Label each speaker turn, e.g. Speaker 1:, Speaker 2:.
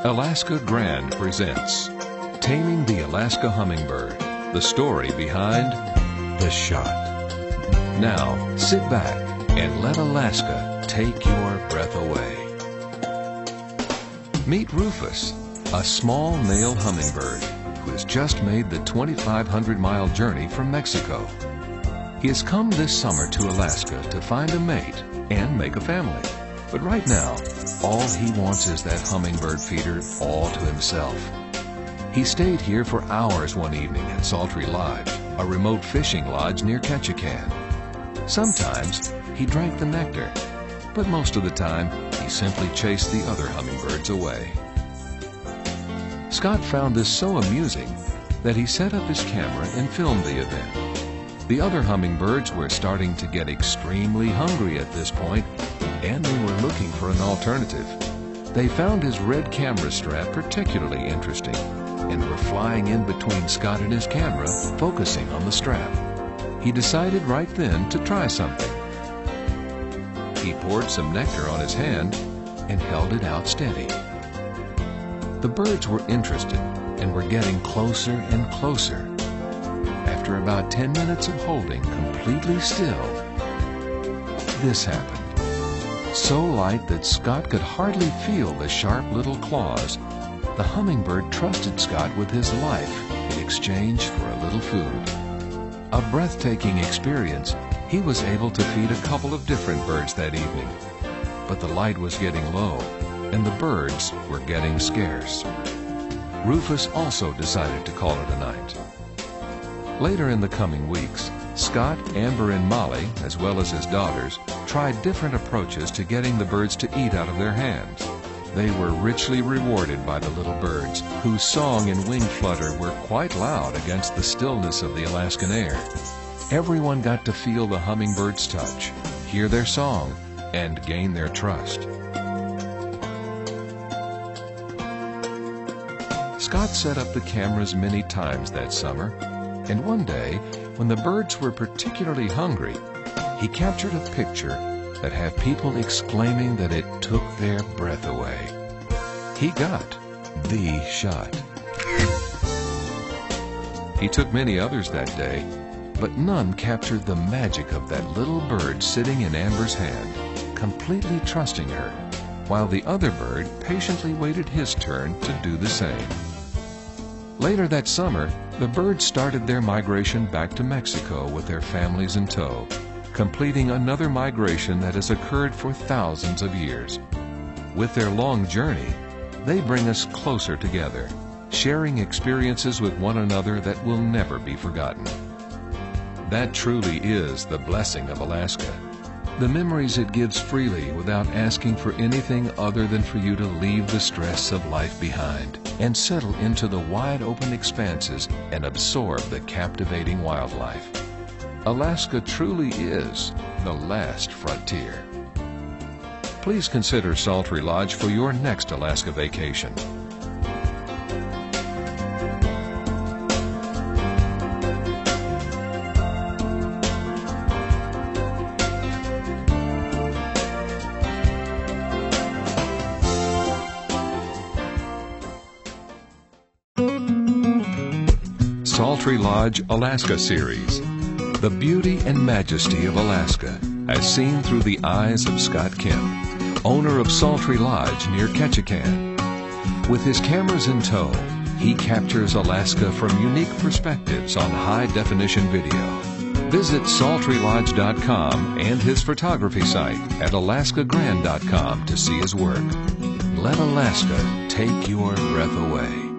Speaker 1: Alaska Grand presents Taming the Alaska Hummingbird, the story behind the shot. Now, sit back and let Alaska take your breath away. Meet Rufus, a small male hummingbird who has just made the 2,500-mile journey from Mexico. He has come this summer to Alaska to find a mate and make a family. But right now, all he wants is that hummingbird feeder all to himself. He stayed here for hours one evening at Sultry Lodge, a remote fishing lodge near Ketchikan. Sometimes he drank the nectar, but most of the time he simply chased the other hummingbirds away. Scott found this so amusing that he set up his camera and filmed the event. The other hummingbirds were starting to get extremely hungry at this point, and they were looking for an alternative. They found his red camera strap particularly interesting and were flying in between Scott and his camera, focusing on the strap. He decided right then to try something. He poured some nectar on his hand and held it out steady. The birds were interested and were getting closer and closer. After about 10 minutes of holding completely still, this happened. So light that Scott could hardly feel the sharp little claws, the hummingbird trusted Scott with his life in exchange for a little food. A breathtaking experience, he was able to feed a couple of different birds that evening. But the light was getting low, and the birds were getting scarce. Rufus also decided to call it a night. Later in the coming weeks, Scott, Amber, and Molly, as well as his daughters, tried different approaches to getting the birds to eat out of their hands. They were richly rewarded by the little birds, whose song and wing flutter were quite loud against the stillness of the Alaskan air. Everyone got to feel the hummingbirds' touch, hear their song, and gain their trust. Scott set up the cameras many times that summer, and one day, when the birds were particularly hungry, he captured a picture that had people exclaiming that it took their breath away. He got the shot. He took many others that day, but none captured the magic of that little bird sitting in Amber's hand, completely trusting her, while the other bird patiently waited his turn to do the same. Later that summer, the birds started their migration back to Mexico with their families in tow, completing another migration that has occurred for thousands of years. With their long journey, they bring us closer together, sharing experiences with one another that will never be forgotten. That truly is the blessing of Alaska. The memories it gives freely without asking for anything other than for you to leave the stress of life behind and settle into the wide open expanses and absorb the captivating wildlife. Alaska truly is the last frontier. Please consider Sultry Lodge for your next Alaska vacation. Sultry Lodge Alaska Series. The beauty and majesty of Alaska as seen through the eyes of Scott Kemp, owner of Sultry Lodge near Ketchikan. With his cameras in tow, he captures Alaska from unique perspectives on high-definition video. Visit SultryLodge.com and his photography site at AlaskaGrand.com to see his work. Let Alaska take your breath away.